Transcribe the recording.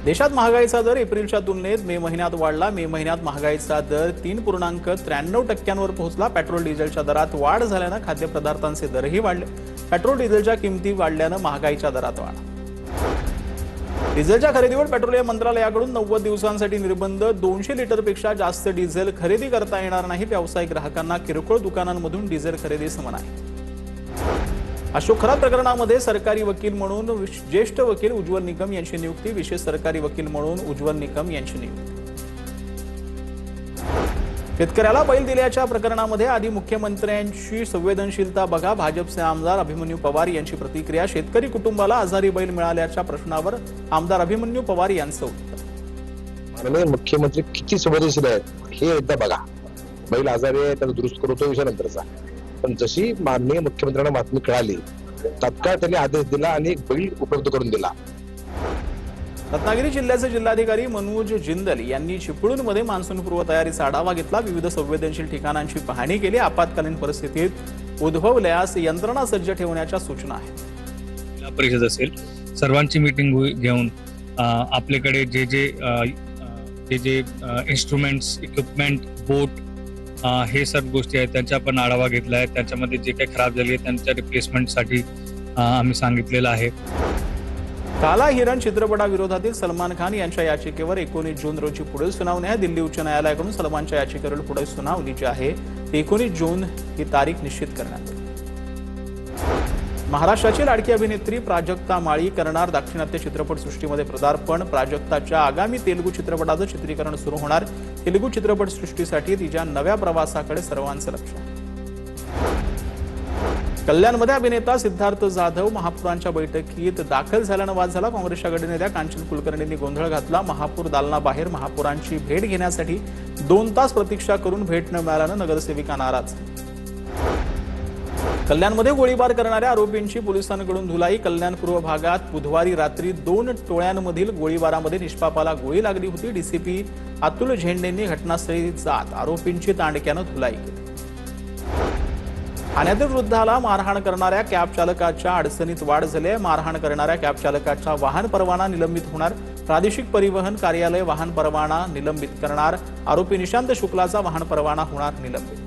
देशात महागाईचा दर एप्रिलच्या तुलनेत मे महिन्यात वाढला। मे महिन्यात महागाईचा दर 3.93% पोहोचला। पेट्रोल डिझेलच्या दरात वाढ झाल्यानं खाद्यपदार्थांचे दरही वाढले। पेट्रोल डिझेलच्या किमती वाढल्यानं महागाईच्या दरात वाढ। डिझेलच्या खरेदीवर पेट्रोलियम मंत्रालयाकडून 90 दिवसांसाठी निर्बंध। 200 लिटरपेक्षा जास्त डिझेल खरेदी करता येणार नाही। व्यावसायिक ग्राहकांना किरकोळ दुकानांमधून डिझेल खरेदीस मनाई। अशोक खरात प्रकरणामध्ये सरकारी वकील म्हणून ज्येष्ठ वकील उज्ज्वल निकम यांची नियुक्ती। विशेष सरकारी वकील म्हणून उज्ज्वल निकम यांची नियुक्ती। शेतकऱ्याला बैल दिल्याच्या प्रकरणामध्ये आधी मुख्यमंत्र्यांची संवेदनशीलता बघा। भाजपचे आमदार अभिमन्यू पवार यांची प्रतिक्रिया। शेतकरी कुटुंबाला आजारी बैल मिळाल्याच्या प्रश्नावर आमदार अभिमन्यू पवार यांचं उत्तर। माननीय मुख्यमंत्री किती संवेदनशील आहेत हे एकदा बघा। बैल आजारी आहे त्याला दुरुस्त करू तो विषय नंतरचा, पण जशी माननीय मुख्यमंत्र्यांना बातमी कळाली तत्काळ त्यांनी आदेश दिला आणि एक बैल उपलब्ध करून दिला। रत्नागिरी जिल्ह्याचे जिल्हाधिकारी मनोज जिंदल यांनी चिपळूणमध्ये मान्सूनपूर्व तयारीचा आढावा घेतला। विविध संवेदनशील ठिकाणांची पाहणी केली। आपत्कालीन परिस्थितीत उद्भवल्यास यंत्रणा सज्ज ठेवण्याच्या सूचना आहेत। जिल्हा परिषद असेल सर्वांची मीटिंग घेऊन आपल्याकडे जे जे इन्स्ट्रुमेंट्स, इक्विपमेंट, बोट हे सर्व गोष्टी आहेत त्यांचा आपण आढावा घेतला आहे। त्याच्यामध्ये जे काही खराब झाली आहे त्यांच्या रिप्लेसमेंटसाठी आम्ही सांगितलेलं आहे। काला हिरण चित्रपटाविरोधातील सलमान खान यांच्या याचिकेवर 19 जून रोजी पुढील सुनावणी आहे। दिल्ली उच्च न्यायालयाकडून सलमानच्या याचिकेवर पुढील सुनावणी जी आहे 19 जून ही तारीख निश्चित करण्यात आली। महाराष्ट्राची लाडकी अभिनेत्री प्राजक्ता माळी करणार दाक्षिणात्य चित्रपटसृष्टीमध्ये पदार्पण। प्राजक्ताच्या आगामी तेलुगू चित्रपटाचं चित्रीकरण सुरू होणार। तेलुगू चित्रपटसृष्टीसाठी तिच्या नव्या प्रवासाकडे सर्वांचं लक्ष आहे। कल्याणमध्ये अभिनेता सिद्धार्थ जाधव महापौरांच्या बैठकीत दाखल झाल्यानं वाद झाला। काँग्रेसच्या गटनेत्या कांचन कुलकर्णींनी गोंधळ घातला। महापौर दालनाबाहेर महापौरांची भेट घेण्यासाठी 2 तास प्रतीक्षा करून भेट न मिळाल्यानं नगरसेविका नाराज। कल्याणमध्ये गोळीबार करणाऱ्या आरोपींची पोलिसांकडून धुलाई। कल्याण पूर्व भागात बुधवारी रात्री 2 टोळ्यांमधील गोळीबारामध्ये निष्पापाला गोळी लागली होती। डीसीपी अतुल झेंडेंनी घटनास्थळी जात आरोपींची तांडक्यानं धुलाई केली। ठाण्यातील वृद्धाला मारहाण करणाऱ्या कॅब चालकाच्या अडचणीत वाढ झाली आहे। मारहाण करणाऱ्या कॅब चालकाचा वाहन परवाना निलंबित होणार। प्रादेशिक परिवहन कार्यालय वाहन परवाना निलंबित करणार। आरोपी निशांत शुक्लाचा वाहन परवाना होणार निलंबित।